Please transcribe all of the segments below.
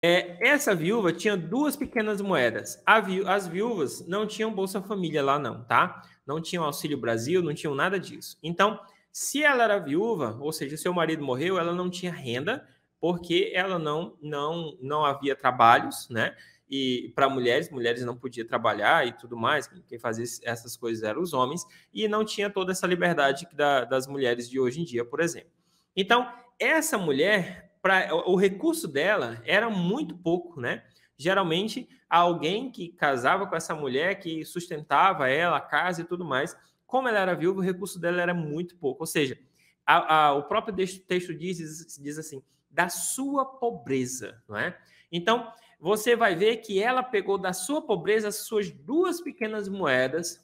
Essa viúva tinha duas pequenas moedas. As viúvas não tinham Bolsa Família lá não, tá? Não tinham Auxílio Brasil, não tinham nada disso. Então, se ela era viúva, ou seja, seu marido morreu, ela não tinha renda, porque ela não havia trabalhos, né? E para mulheres não podiam trabalhar e tudo mais, quem fazia essas coisas eram os homens, e não tinha toda essa liberdade das mulheres de hoje em dia, por exemplo. Então, essa mulher, o recurso dela era muito pouco, né? Geralmente, alguém que casava com essa mulher, que sustentava ela, a casa e tudo mais, como ela era viúva, o recurso dela era muito pouco. Ou seja, o próprio texto diz assim, da sua pobreza, não é? Então, você vai ver que ela pegou da sua pobreza as suas duas pequenas moedas,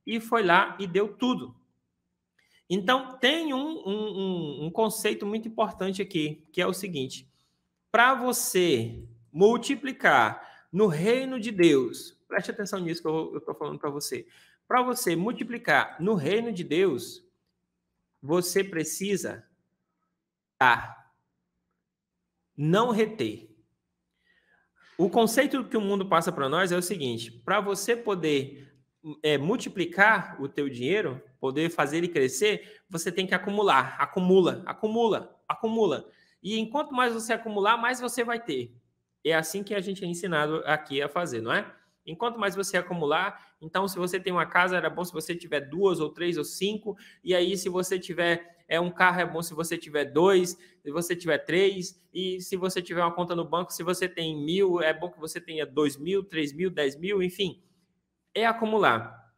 e foi lá e deu tudo. Então, tem um conceito muito importante aqui, que é o seguinte: para você multiplicar no reino de Deus, preste atenção nisso que eu estou falando para você. Para você multiplicar no reino de Deus, você precisa dar, não reter. O conceito que o mundo passa para nós é o seguinte: para você poder multiplicar o teu dinheiro, poder fazer ele crescer, você tem que acumular, acumula. E enquanto mais você acumular, mais você vai ter. É assim que a gente é ensinado aqui a fazer, não é? Enquanto mais você acumular, então se você tem uma casa, era bom se você tiver 2 ou 3 ou 5, e aí se você tiver um carro, é bom se você tiver 2, se você tiver 3, e se você tiver uma conta no banco, se você tem 1.000, é bom que você tenha 2.000, 3.000, 10.000, enfim, é acumular.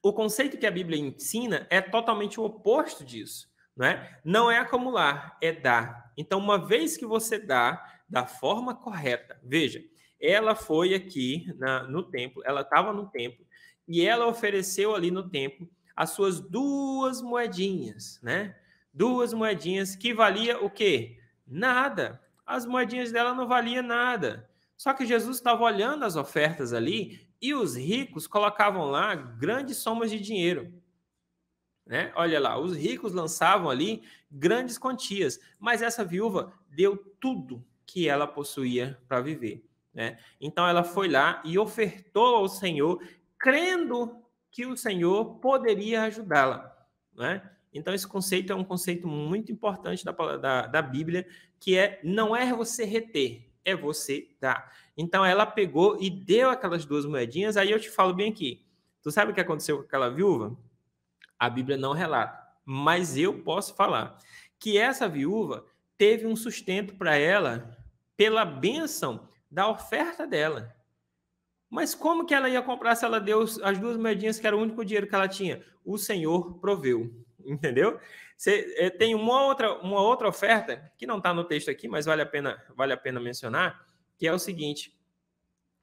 O conceito que a Bíblia ensina é totalmente o oposto disso, não é? Não é acumular, é dar. Então, uma vez que você dá da forma correta, veja, ela foi aqui no templo, ela estava no templo, e ela ofereceu ali no templo as suas duas moedinhas, né? Duas moedinhas que valia o quê? Nada. As moedinhas dela não valiam nada. Só que Jesus estava olhando as ofertas ali e os ricos colocavam lá grandes somas de dinheiro. Né? Olha lá, os ricos lançavam ali grandes quantias, mas essa viúva deu tudo que ela possuía para viver. Né? Então ela foi lá e ofertou ao Senhor, crendo que o Senhor poderia ajudá-la. Né? Então esse conceito é um conceito muito importante da Bíblia, que não é você reter, é você dar. Então ela pegou e deu aquelas duas moedinhas, aí eu te falo bem aqui. Tu sabe o que aconteceu com aquela viúva? A Bíblia não relata, mas eu posso falar que essa viúva teve um sustento para ela pela bênção da oferta dela. Mas como que ela ia comprar se ela deu as duas moedinhas, que era o único dinheiro que ela tinha? O Senhor proveu, entendeu? Tem uma outra oferta, que não está no texto aqui, mas vale a pena mencionar, que é o seguinte: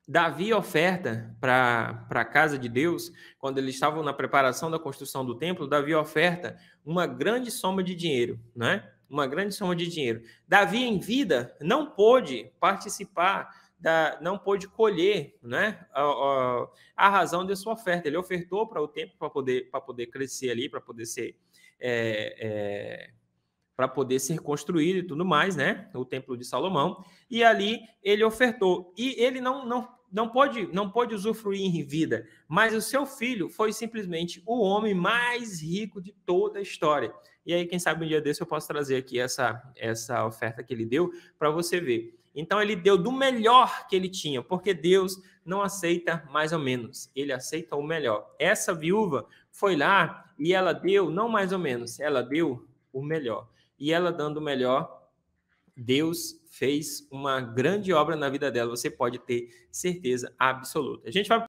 Davi oferta para a casa de Deus, quando eles estavam na preparação da construção do templo, Davi oferta uma grande soma de dinheiro, né? Uma grande soma de dinheiro. Davi, em vida, não pôde participar, não pôde colher, né? A razão de sua oferta. Ele ofertou para o templo para poder crescer ali, para poder ser construído e tudo mais, né? O Templo de Salomão. E ali ele ofertou. E ele não pôde usufruir em vida, mas o seu filho foi simplesmente o homem mais rico de toda a história. E aí, quem sabe um dia desse eu posso trazer aqui essa oferta que ele deu para você ver. Então ele deu do melhor que ele tinha, porque Deus não aceita mais ou menos, ele aceita o melhor. Essa viúva foi lá e ela deu, não mais ou menos, ela deu o melhor. E ela dando o melhor, Deus fez uma grande obra na vida dela, você pode ter certeza absoluta. A gente vai